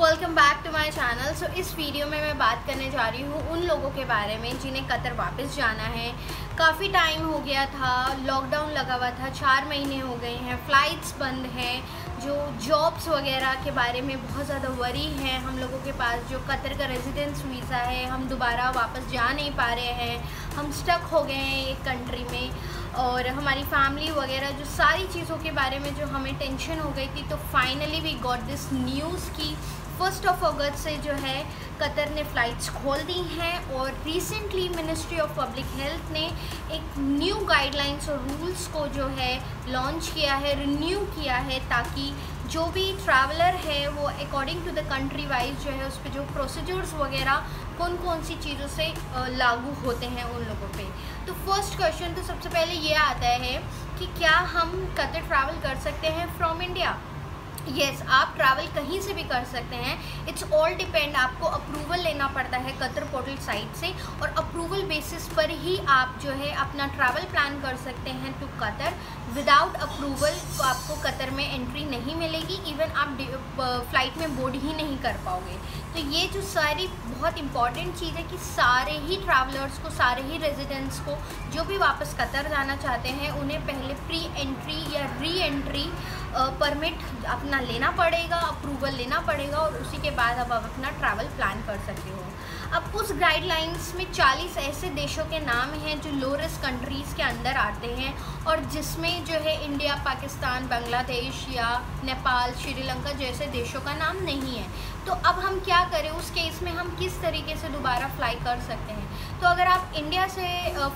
Welcome back to my channel. So इस video में मैं बात करने जा रही हूँ उन लोगों के बारे में जिन्हें कतर वापस जाना है। काफ़ी टाइम हो गया था, लॉकडाउन लगा हुआ था, 4 महीने हो गए हैं, फ़्लाइट्स बंद हैं, जो जॉब्स वगैरह के बारे में बहुत ज़्यादा वरी है हम लोगों के पास। जो कतर का रेजिडेंस वीज़ा है, हम दोबारा वापस जा नहीं पा रहे हैं, हम स्टक हो गए हैं एक कंट्री में, और हमारी फैमिली वगैरह जो सारी चीज़ों के बारे में जो हमें टेंशन हो गई थी। तो finally we got this news की 1 अगस्त से जो है कतर ने फ़्लाइट्स खोल दी हैं। और recently ministry of public health ने एक न्यू गाइडलाइंस और रूल्स को जो है लॉन्च किया है, रिन्यू किया है, ताकि जो भी ट्रैवलर है वो according to the country wise जो है उस पर जो प्रोसीजर्स वगैरह कौन कौन सी चीज़ों से लागू होते हैं उन लोगों पे। तो फर्स्ट क्वेश्चन तो सबसे पहले ये आता है कि क्या हम कतर ट्रैवल कर सकते हैं फ्रॉम इंडिया? यस, आप ट्रैवल कहीं से भी कर सकते हैं। इट्स ऑल डिपेंड, आपको अप्रूवल लेना पड़ता है कतर पोर्टल साइट से, और अप्रूवल बेसिस पर ही आप जो है अपना ट्रैवल प्लान कर सकते हैं टू कतर। विदाउट अप्रूवल तो आपको कतर में एंट्री नहीं मिलेगी, इवन आप फ़्लाइट में बोर्ड ही नहीं कर पाओगे। तो ये जो सारी बहुत इंपॉर्टेंट चीज़ है कि सारे ही ट्रैवलर्स को, सारे ही रेजिडेंट्स को जो भी वापस कतर जाना चाहते हैं उन्हें पहले प्री एंट्री या री एंट्री परमिट अपना लेना पड़ेगा, अप्रूवल लेना पड़ेगा, और उसी के बाद अब आप अपना ट्रैवल प्लान कर सकते हो। अब उस गाइडलाइंस में 40 ऐसे देशों के नाम हैं जो लो रिस्क कंट्रीज़ के अंदर आते हैं, और जिसमें जो है इंडिया, पाकिस्तान, बांग्लादेश या नेपाल, श्रीलंका जैसे देशों का नाम नहीं है। तो अब हम क्या करें उस केस में, हम किस तरीके से दोबारा फ्लाई कर सकते हैं? तो अगर आप इंडिया से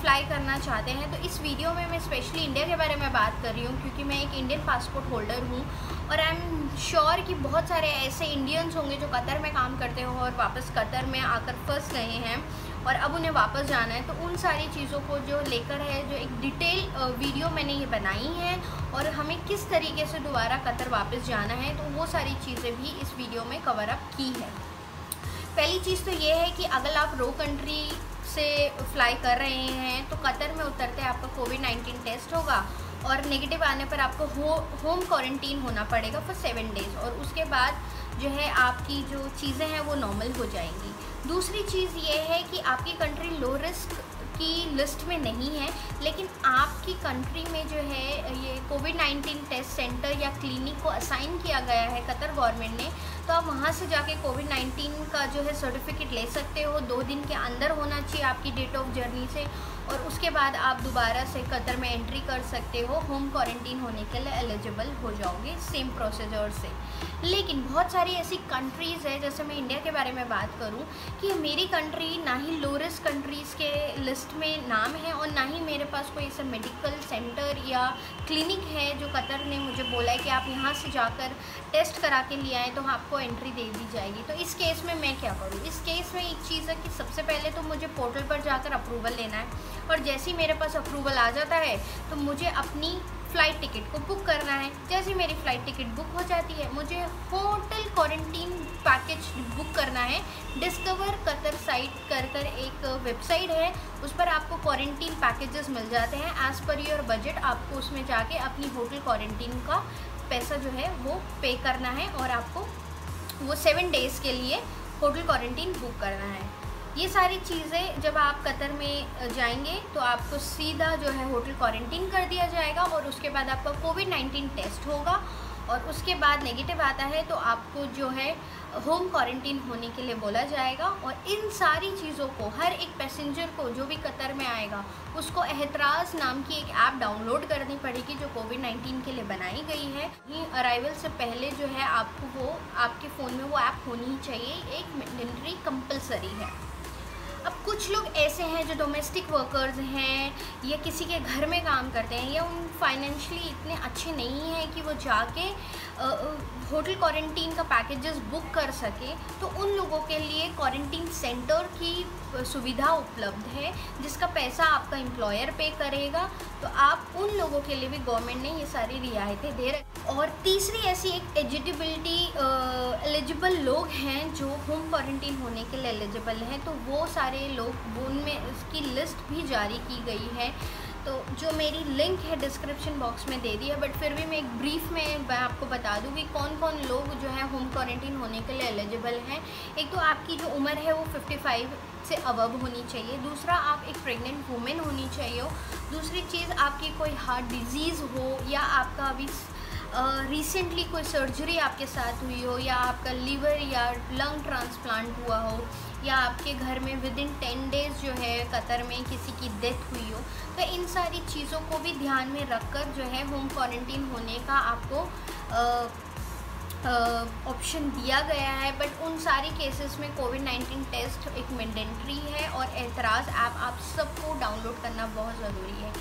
फ्लाई करना चाहते हैं तो इस वीडियो में मैं स्पेशली इंडिया के बारे में बात कर रही हूँ, क्योंकि मैं एक इंडियन पासपोर्ट होल्डर हूँ, और आई एम श्योर कि बहुत सारे ऐसे इंडियंस होंगे जो कतर में काम करते हो और वापस कतर में आकर फंस गए हैं और अब उन्हें वापस जाना है। तो उन सारी चीज़ों को जो लेकर है, जो एक डिटेल वीडियो मैंने ये बनाई है, और हमें किस तरीके से दोबारा कतर वापस जाना है, तो वो सारी चीज़ें भी इस वीडियो में कवर अप की है। पहली चीज़ तो ये है कि अगर आप रो कंट्री से फ्लाई कर रहे हैं तो कतर में उतरते आपका कोविड-19 टेस्ट होगा, और नेगेटिव आने पर आपको होम क्वारंटीन होना पड़ेगा फॉर 7 डेज़, और उसके बाद जो है आपकी जो चीज़ें हैं वो नॉर्मल हो जाएंगी। दूसरी चीज़ ये है कि आपकी कंट्री लो रिस्क की लिस्ट में नहीं है, लेकिन आपकी कंट्री में जो है ये कोविड-19 टेस्ट सेंटर या क्लिनिक को असाइन किया गया है कतर गवर्नमेंट ने। तो आप वहाँ से जाके कोविड-19 का जो है सर्टिफिकेट ले सकते हो। 2 दिन के अंदर होना चाहिए आपकी डेट ऑफ जर्नी से, और उसके बाद आप दोबारा से कतर में एंट्री कर सकते हो। होम क्वारंटीन होने के लिए एलिजिबल हो जाओगे सेम प्रोसीजर से। लेकिन बहुत सारी ऐसी कंट्रीज़ है, जैसे मैं इंडिया के बारे में बात करूं, कि मेरी कंट्री ना ही लो रिस्क कंट्रीज़ के लिस्ट में नाम है, और ना ही मेरे पास कोई ऐसा मेडिकल सेंटर या क्लिनिक है जो कतर ने मुझे बोला है कि आप यहाँ से जाकर टेस्ट करा के लिए आएँ तो आपको एंट्री दे दी जाएगी। तो इस केस में मैं क्या करूँ? इस केस में एक चीज़ है कि सबसे पहले तो मुझे पोर्टल पर जाकर अप्रूवल लेना है, और जैसे ही मेरे पास अप्रूवल आ जाता है तो मुझे अपनी फ़्लाइट टिकट को बुक करना है। जैसे ही मेरी फ़्लाइट टिकट बुक हो जाती है, मुझे होटल क्वारंटीन पैकेज बुक करना है। डिस्कवर कतर साइट कर एक वेबसाइट है, उस पर आपको क्वारंटीन पैकेजेस मिल जाते हैं। एज़ पर योर बजट आपको उसमें जाके अपनी होटल क्वारंटीन का पैसा जो है वो पे करना है, और आपको वो 7 डेज़ के लिए होटल क्वारंटीन बुक करना है। ये सारी चीज़ें जब आप कतर में जाएंगे तो आपको सीधा जो है होटल क्वारंटीन कर दिया जाएगा, और उसके बाद आपका कोविड-19 टेस्ट होगा, और उसके बाद नेगेटिव आता है तो आपको जो है होम क्वारंटीन होने के लिए बोला जाएगा। और इन सारी चीज़ों को हर एक पैसेंजर को जो भी कतर में आएगा उसको एहतराज़ नाम की एक ऐप डाउनलोड करनी पड़ेगी, जो कोविड-19 के लिए बनाई गई है। अराइवल से पहले जो है आपको वो आपके फ़ोन में वो ऐप होनी ही चाहिए, एक मैंडेटरी कंपलसरी है। अब कुछ लोग ऐसे हैं जो डोमेस्टिक वर्कर्स हैं या किसी के घर में काम करते हैं, या उन फाइनेंशियली इतने अच्छे नहीं हैं कि वो जाके होटल क्वारंटीन का पैकेजेस बुक कर सके। तो उन लोगों के लिए क्वारंटीन सेंटर की सुविधा उपलब्ध है, जिसका पैसा आपका एम्प्लॉयर पे करेगा। तो आप उन लोगों के लिए भी गवर्नमेंट ने ये सारी रियायतें दे रखी। और तीसरी ऐसी एक एलिजिबल लोग हैं जो होम क्वारंटीन होने के लिए एलिजिबल हैं, तो वो सारे लोग, उनमें इसकी लिस्ट भी जारी की गई है। तो जो मेरी लिंक है डिस्क्रिप्शन बॉक्स में दे दी है, बट फिर भी मैं एक ब्रीफ में मैं आपको बता दूँ कि कौन कौन लोग जो है होम क्वारंटीन होने के लिए एलिजिबल हैं। एक तो आपकी जो उम्र है वो 55 से अबव होनी चाहिए। दूसरा, आप एक प्रेग्नेंट वुमेन होनी चाहिए हो। दूसरी चीज़, आपकी कोई हार्ट डिजीज़ हो, या आपका अभी रिसेंटली कोई सर्जरी आपके साथ हुई हो, या आपका लीवर या लंग ट्रांसप्लांट हुआ हो, या आपके घर में विदिन 10 डेज़ जो है कतर में किसी की डेथ हुई हो। तो इन सारी चीज़ों को भी ध्यान में रखकर जो है होम क्वारंटीन होने का आपको ऑप्शन दिया गया है। बट उन सारी केसेस में कोविड-19 टेस्ट एक मैंडेटरी है, और एतराज़ ऐप आप सबको डाउनलोड करना बहुत ज़रूरी है।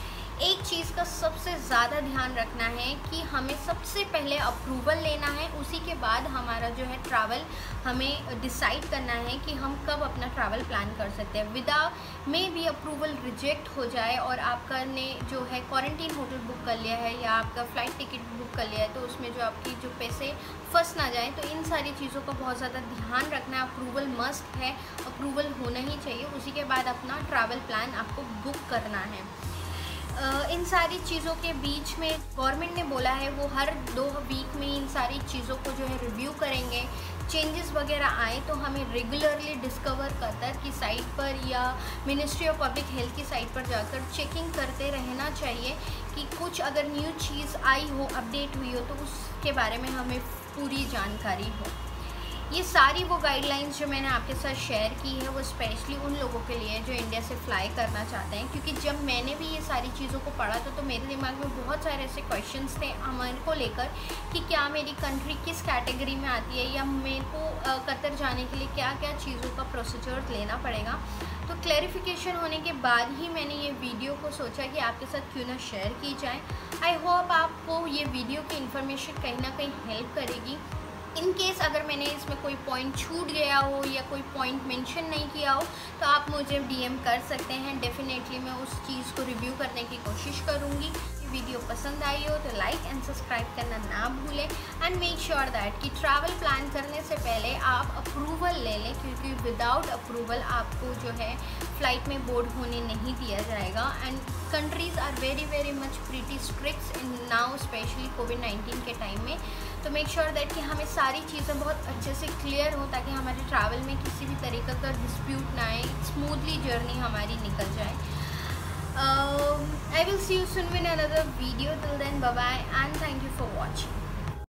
एक चीज़ का सबसे ज़्यादा ध्यान रखना है कि हमें सबसे पहले अप्रूवल लेना है, उसी के बाद हमारा जो है ट्रैवल हमें डिसाइड करना है कि हम कब अपना ट्रैवल प्लान कर सकते हैं। विदाउट में भी अप्रूवल रिजेक्ट हो जाए और आपका ने जो है क्वारंटीन होटल बुक कर लिया है या आपका फ़्लाइट टिकट बुक कर लिया है, तो उसमें जो आपकी जो पैसे फंस ना जाए। तो इन सारी चीज़ों का बहुत ज़्यादा ध्यान रखना है। अप्रूवल मस्ट है, अप्रूवल होना ही चाहिए, उसी के बाद अपना ट्रैवल प्लान आपको बुक करना है। इन सारी चीज़ों के बीच में गवर्नमेंट ने बोला है वो हर 2 वीक में इन सारी चीज़ों को जो है रिव्यू करेंगे। चेंजेस वगैरह आए तो हमें रेगुलरली डिस्कवर कतर की साइट पर या मिनिस्ट्री ऑफ पब्लिक हेल्थ की साइट पर जाकर चेकिंग करते रहना चाहिए कि कुछ अगर न्यू चीज़ आई हो, अपडेट हुई हो, तो उसके बारे में हमें पूरी जानकारी हो। ये सारी वो गाइडलाइंस जो मैंने आपके साथ शेयर की है वो स्पेशली उन लोगों के लिए जो इंडिया से फ्लाई करना चाहते हैं, क्योंकि जब मैंने भी ये सारी चीज़ों को पढ़ा था तो मेरे दिमाग में बहुत सारे ऐसे क्वेश्चंस थे हमारे को लेकर कि क्या मेरी कंट्री किस कैटेगरी में आती है, या मेरे को कतर जाने के लिए क्या क्या चीज़ों का प्रोसीजर लेना पड़ेगा। तो क्लैरिफिकेशन होने के बाद ही मैंने ये वीडियो को सोचा कि आपके साथ क्यों ना शेयर की जाए। आई होप आपको ये वीडियो की इन्फॉर्मेशन कहीं ना कहीं हेल्प करेगी। इन केस अगर मैंने इसमें कोई पॉइंट छूट गया हो या कोई पॉइंट मेंशन नहीं किया हो तो आप मुझे DM कर सकते हैं। डेफिनेटली मैं उस चीज़ को रिव्यू करने की कोशिश करूँगी। वीडियो पसंद आई हो तो लाइक एंड सब्सक्राइब करना ना भूलें, एंड मेक श्योर दैट कि ट्रैवल प्लान करने से पहले आप अप्रूवल ले लें, क्योंकि विदाउट अप्रूवल आपको जो है फ़्लाइट में बोर्ड होने नहीं दिया जाएगा। And countries are very much pretty strict in now, specially कोविड-19 के टाइम में। तो मेक श्योर दैट कि हमें सारी चीज़ें बहुत अच्छे से क्लियर हो, ताकि हमारे ट्रैवल में किसी भी तरीके का डिस्प्यूट ना आए, स्मूथली जर्नी हमारी निकल जाए। I will see you soon in another video. Till then, bye bye and thank you for watching.